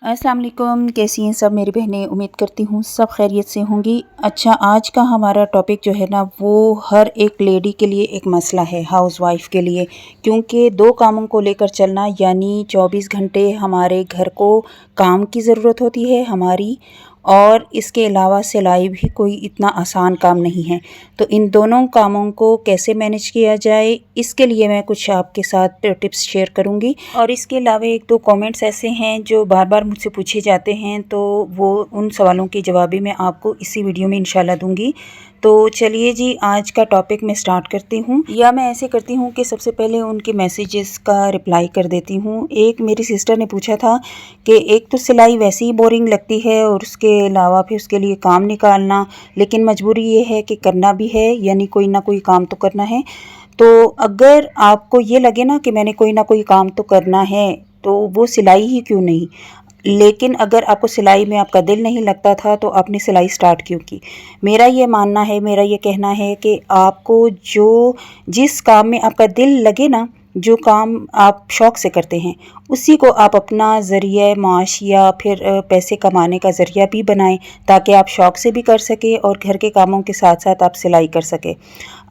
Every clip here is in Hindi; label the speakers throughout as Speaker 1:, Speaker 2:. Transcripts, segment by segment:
Speaker 1: अस्सलाम वालेकुम, कैसी हैं सब मेरी बहनें। उम्मीद करती हूँ सब खैरियत से होंगी। अच्छा, आज का हमारा टॉपिक जो है ना वो हर एक लेडी के लिए एक मसला है, हाउसवाइफ के लिए। क्योंकि दो कामों को लेकर चलना यानी 24 घंटे हमारे घर को काम की ज़रूरत होती है हमारी, और इसके अलावा सिलाई भी कोई इतना आसान काम नहीं है। तो इन दोनों कामों को कैसे मैनेज किया जाए, इसके लिए मैं कुछ आपके साथ टिप्स शेयर करूंगी। और इसके अलावा एक दो कमेंट्स ऐसे हैं जो बार बार मुझसे पूछे जाते हैं, तो वो उन सवालों के जवाब भी मैं आपको इसी वीडियो में इंशाल्लाह दूंगी। तो चलिए जी, आज का टॉपिक मैं स्टार्ट करती हूँ। या मैं ऐसे करती हूँ कि सबसे पहले उनके मैसेजेस का रिप्लाई कर देती हूँ। एक मेरी सिस्टर ने पूछा था कि एक तो सिलाई वैसे ही बोरिंग लगती है और उसके अलावा फिर उसके लिए काम निकालना, लेकिन मजबूरी ये है कि करना भी है, यानी कोई ना कोई काम तो करना है। तो अगर आपको ये लगे ना कि मैंने कोई ना कोई काम तो करना है, तो वो सिलाई ही क्यों नहीं। लेकिन अगर आपको सिलाई में आपका दिल नहीं लगता था तो आपने सिलाई स्टार्ट क्यों की। मेरा ये मानना है, मेरा ये कहना है कि आपको जिस काम में आपका दिल लगे ना, जो काम आप शौक़ से करते हैं, उसी को आप अपना ज़रिया माश या फिर पैसे कमाने का ज़रिया भी बनाएं, ताकि आप शौक़ से भी कर सकें और घर के कामों के साथ साथ आप सिलाई कर सकें।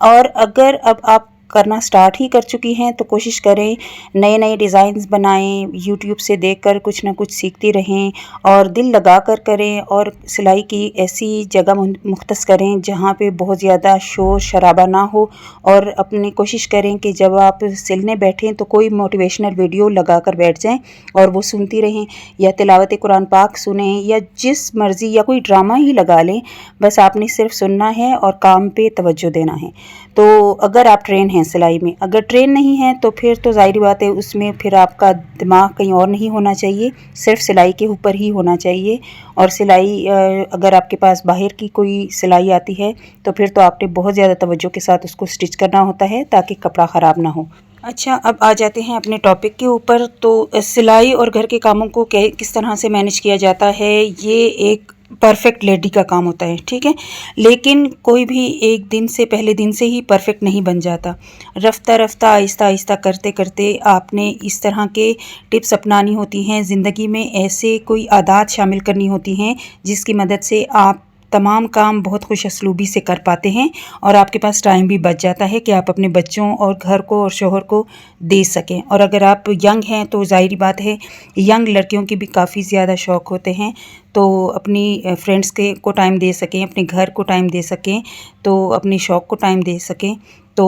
Speaker 1: और अगर अब आप करना स्टार्ट ही कर चुकी हैं तो कोशिश करें नए नए डिज़ाइंस बनाएं, यूट्यूब से देखकर कुछ ना कुछ सीखती रहें और दिल लगा कर करें। और सिलाई की ऐसी जगह मुख्तस करें जहाँ पे बहुत ज़्यादा शोर शराबा ना हो, और अपनी कोशिश करें कि जब आप सिलने बैठें तो कोई मोटिवेशनल वीडियो लगा कर बैठ जाएं और वो सुनती रहें, या तिलावत कुरान पाक सुने, या जिस मर्ज़ी, या कोई ड्रामा ही लगा लें। बस आपने सिर्फ सुनना है और काम पे तवज्जो देना है। तो अगर आप ट्रेन हैं सिलाई में, अगर ट्रेन नहीं है तो फिर तो ज़ाहिर बात है उसमें फिर आपका दिमाग कहीं और नहीं होना चाहिए, सिर्फ सिलाई के ऊपर ही होना चाहिए। और सिलाई अगर आपके पास बाहर की कोई सिलाई आती है तो फिर तो आपने बहुत ज़्यादा तवज्जो के साथ उसको स्टिच करना होता है ताकि कपड़ा ख़राब ना हो। अच्छा, अब आ जाते हैं अपने टॉपिक के ऊपर। तो सिलाई और घर के कामों को किस तरह से मैनेज किया जाता है, ये एक परफेक्ट लेडी का काम होता है, ठीक है। लेकिन कोई भी एक दिन से, पहले दिन से ही परफेक्ट नहीं बन जाता। रफ्ता रफ्ता, आहिस्ता आहिस्ता करते करते आपने इस तरह के टिप्स अपनानी होती हैं ज़िंदगी में। ऐसे कोई आदत शामिल करनी होती हैं जिसकी मदद से आप तमाम काम बहुत खुश असलूबी से कर पाते हैं, और आपके पास टाइम भी बच जाता है कि आप अपने बच्चों और घर को और शोहर को दे सकें। और अगर आप यंग हैं तो ज़ाहिर बात है यंग लड़कियों की भी काफ़ी ज़्यादा शौक़ होते हैं, तो अपनी फ्रेंड्स को टाइम दे सकें, अपने घर को टाइम दे सकें, तो अपने शौक़ को टाइम दे सकें। तो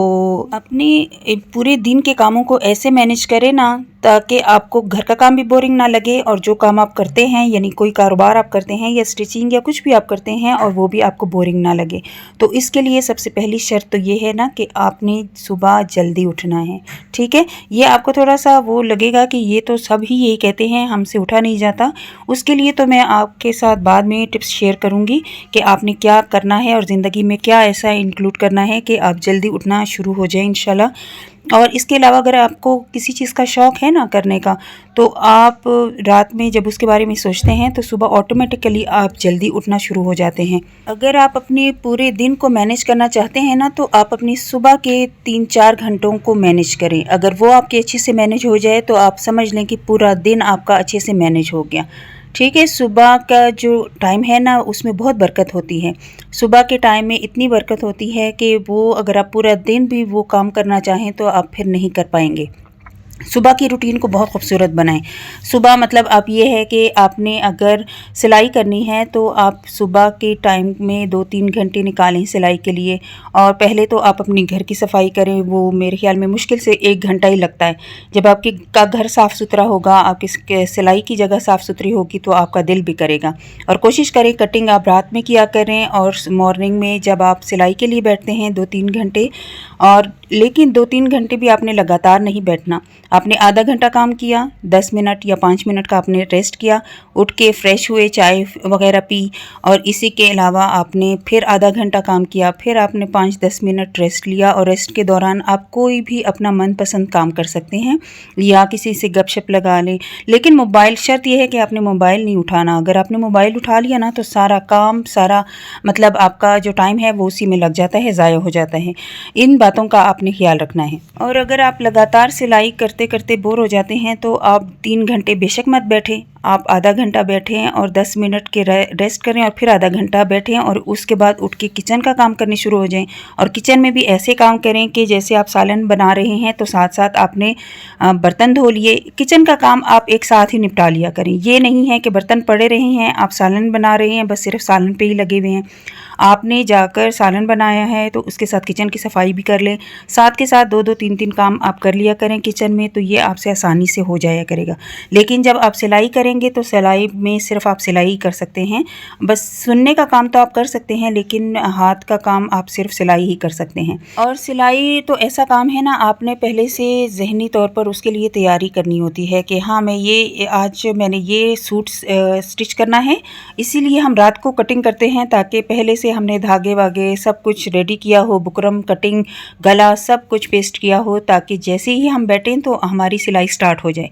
Speaker 1: अपने पूरे दिन के कामों को ऐसे मैनेज करें ना ताकि आपको घर का काम भी बोरिंग ना लगे, और जो काम आप करते हैं, यानी कोई कारोबार आप करते हैं या स्टिचिंग या कुछ भी आप करते हैं, और वो भी आपको बोरिंग ना लगे। तो इसके लिए सबसे पहली शर्त तो ये है ना कि आपने सुबह जल्दी उठना है, ठीक है। ये आपको थोड़ा सा वो लगेगा कि ये तो सब ही यही कहते हैं, हमसे उठा नहीं जाता। उसके लिए तो मैं आपके साथ बाद में टिप्स शेयर करूँगी कि आपने क्या करना है और ज़िंदगी में क्या ऐसा इंक्लूड करना है कि आप जल्दी उठना शुरू हो जाए इंशाल्लाह। और इसके अलावा अगर आपको किसी चीज़ का शौक़ है ना करने का, तो आप रात में जब उसके बारे में सोचते हैं तो सुबह ऑटोमेटिकली आप जल्दी उठना शुरू हो जाते हैं। अगर आप अपने पूरे दिन को मैनेज करना चाहते हैं ना, तो आप अपनी सुबह के 3-4 घंटों को मैनेज करें। अगर वो आपके अच्छे से मैनेज हो जाए तो आप समझ लें कि पूरा दिन आपका अच्छे से मैनेज हो गया, ठीक है। सुबह का जो टाइम है ना उसमें बहुत बरकत होती है। सुबह के टाइम में इतनी बरकत होती है कि वो अगर आप पूरा दिन भी वो काम करना चाहें तो आप फिर नहीं कर पाएंगे। सुबह की रूटीन को बहुत खूबसूरत बनाएं। सुबह मतलब आप ये है कि आपने अगर सिलाई करनी है तो आप सुबह के टाइम में 2-3 घंटे निकालें सिलाई के लिए। और पहले तो आप अपनी घर की सफाई करें, वो मेरे ख्याल में मुश्किल से 1 घंटा ही लगता है। जब आपके का घर साफ़ सुथरा होगा, आपकी सिलाई की जगह साफ़ सुथरी होगी तो आपका दिल भी करेगा। और कोशिश करें कटिंग आप रात में किया करें, और मॉर्निंग में जब आप सिलाई के लिए बैठते हैं 2-3 घंटे। और लेकिन 2-3 घंटे भी आपने लगातार नहीं बैठना। आपने आधा घंटा काम किया, 10 मिनट या 5 मिनट का आपने रेस्ट किया, उठ के फ्रेश हुए, चाय वगैरह पी, और इसी के अलावा आपने फिर आधा घंटा काम किया, फिर आपने 5-10 मिनट रेस्ट लिया। और रेस्ट के दौरान आप कोई भी अपना मनपसंद काम कर सकते हैं या किसी से गपशप लगा लें। लेकिन मोबाइल, शर्त यह है कि आपने मोबाइल नहीं उठाना। अगर आपने मोबाइल उठा लिया ना तो सारा काम, सारा मतलब आपका जो टाइम है वो उसी में लग जाता है, ज़ाया हो जाता है। इन बातों का आपने ख्याल रखना है। और अगर आप लगातार सिलाई करते करते करते बोर हो जाते हैं तो आप 3 घंटे बेशक मत बैठें, आप आधा घंटा बैठें और 10 मिनट के रेस्ट करें और फिर आधा घंटा बैठें और उसके बाद उठ के किचन का काम करने शुरू हो जाएं। और किचन में भी ऐसे काम करें कि जैसे आप सालन बना रहे हैं तो साथ साथ आपने बर्तन धो लिए। किचन का काम आप एक साथ ही निपटा लिया करें। ये नहीं है कि बर्तन पड़े रहे हैं, आप सालन बना रहे हैं, बस सिर्फ सालन पे ही लगे हुए हैं। आपने जाकर सालन बनाया है तो उसके साथ किचन की सफाई भी कर लें। साथ के साथ 2-2 3-3 काम आप कर लिया करें किचन में, तो ये आपसे आसानी से हो जाया करेगा। लेकिन जब आप सिलाई करेंगे तो सिलाई में सिर्फ आप सिलाई कर सकते हैं, बस सुनने का काम तो आप कर सकते हैं लेकिन हाथ का काम आप सिर्फ सिलाई ही कर सकते हैं। और सिलाई तो ऐसा काम है ना, आपने पहले से ज़हनी तौर पर उसके लिए तैयारी करनी होती है कि हाँ मैंने ये सूट स्टिच करना है, इसीलिए हम रात को कटिंग करते हैं ताकि पहले से हमने धागे वागे सब कुछ रेडी किया हो, बुकरम कटिंग गला सब कुछ पेस्ट किया हो, ताकि जैसे ही हम बैठें तो हमारी सिलाई स्टार्ट हो जाए।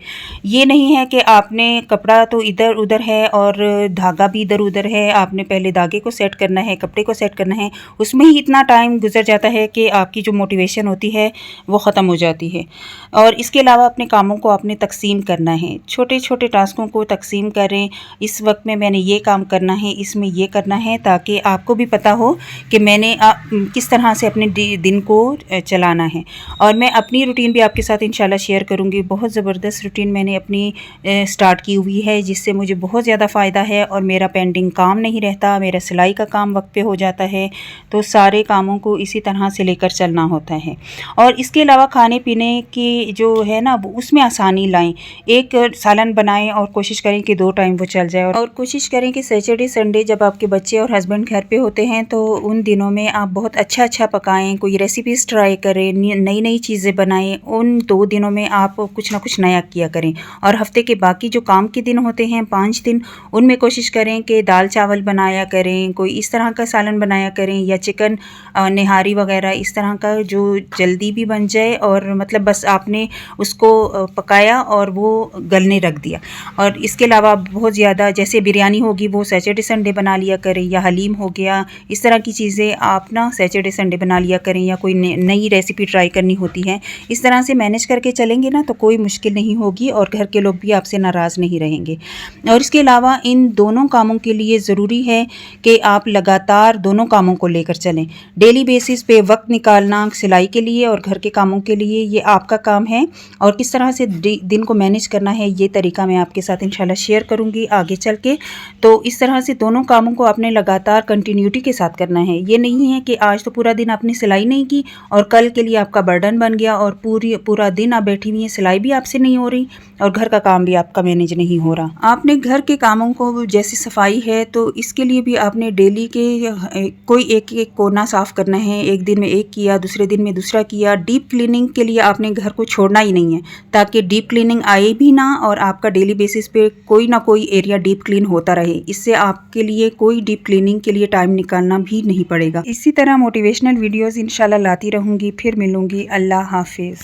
Speaker 1: ये नहीं है कि आपने कपड़ा तो इधर उधर है और धागा भी इधर उधर है, आपने पहले धागे को सेट करना है, कपड़े को सेट करना है, उसमें ही इतना टाइम गुजर जाता है कि आपकी जो मोटिवेशन होती है वो ख़त्म हो जाती है। और इसके अलावा अपने कामों को आपने तकसीम करना है, छोटे छोटे टास्कों को तकसीम करें। इस वक्त में मैंने ये काम करना है, इसमें ये करना है, ताकि आपको भी पता हो कि मैंने किस तरह से अपने दिन को चलाना है। और मैं अपनी रूटीन भी आपके साथ इंशाल्लाह शेयर करूँगी। बहुत ज़बरदस्त रूटीन मैंने अपनी स्टार्ट की हुई है, जिससे मुझे बहुत ज़्यादा फ़ायदा है और मेरा पेंडिंग काम नहीं रहता, मेरा सिलाई का काम वक्त पे हो जाता है। तो सारे कामों को इसी तरह से लेकर चलना होता है। और इसके अलावा खाने पीने की जो है ना, उसमें आसानी लाएं। एक सालन बनाएं और कोशिश करें कि 2 टाइम वो चल जाए। और कोशिश करें कि सैटरडे संडे जब आपके बच्चे और हस्बैंड घर पे होते हैं तो उन दिनों में आप बहुत अच्छा पकाएं, कोई रेसिपीज़ ट्राई करें, नई नई चीज़ें बनाएं। उन 2 दिनों में आप कुछ ना कुछ नया किया करें। और हफ्ते के बाकी जो काम के दिन होते हैं 5 दिन, उनमें कोशिश करें कि दाल चावल बनाया करें, कोई इस तरह का सालन बनाया करें, या चिकन निहारी वगैरह इस तरह का जो जल्दी भी बन जाए और मतलब बस आपने उसको पकाया और वो गलने रख दिया। और इसके अलावा बहुत ज़्यादा जैसे बिरयानी होगी वो सैटरडे संडे बना लिया करें, या हलीम हो गया, इस तरह की चीज़ें आप ना सैटरडे संडे बना लिया करें, या कोई नई रेसिपी ट्राई करनी होती है। इस तरह से मैनेज करके चलेंगे ना तो कोई मुश्किल नहीं होगी और घर के लोग भी आपसे नाराज़ नहीं रहेंगे। और इसके अलावा इन दोनों कामों के लिए ज़रूरी है कि आप लगातार दोनों कामों को लेकर चलें। डेली बेसिस पे वक्त निकालना सिलाई के लिए और घर के कामों के लिए ये आपका काम है। और किस तरह से दिन को मैनेज करना है ये तरीका मैं आपके साथ इंशाल्लाह शेयर करूँगी आगे चल के। तो इस तरह से दोनों कामों को आपने लगातार कंटिन्यूटी के साथ करना है। ये नहीं है कि आज तो पूरा दिन आपने सिलाई नहीं की और कल के लिए आपका बर्डन बन गया और पूरा दिन आप बैठी हुई हैं, सिलाई भी आपसे नहीं हो रही और घर का काम भी आपका मैनेज नहीं हो रहा। आपने घर के कामों को जैसे सफाई है तो इसके लिए भी आपने डेली के कोई एक एक कोना साफ़ करना है। एक दिन में एक किया, दूसरे दिन में दूसरा किया। डीप क्लीनिंग के लिए आपने घर को छोड़ना ही नहीं है, ताकि डीप क्लीनिंग आए भी ना और आपका डेली बेसिस पे कोई ना कोई एरिया डीप क्लीन होता रहे। इससे आपके लिए कोई डीप क्लीनिंग के लिए टाइम निकालना भी नहीं पड़ेगा। इसी तरह मोटिवेशनल वीडियोज़ इंशाल्लाह लाती रहूँगी। फिर मिलूँगी। अल्लाह हाफिज़।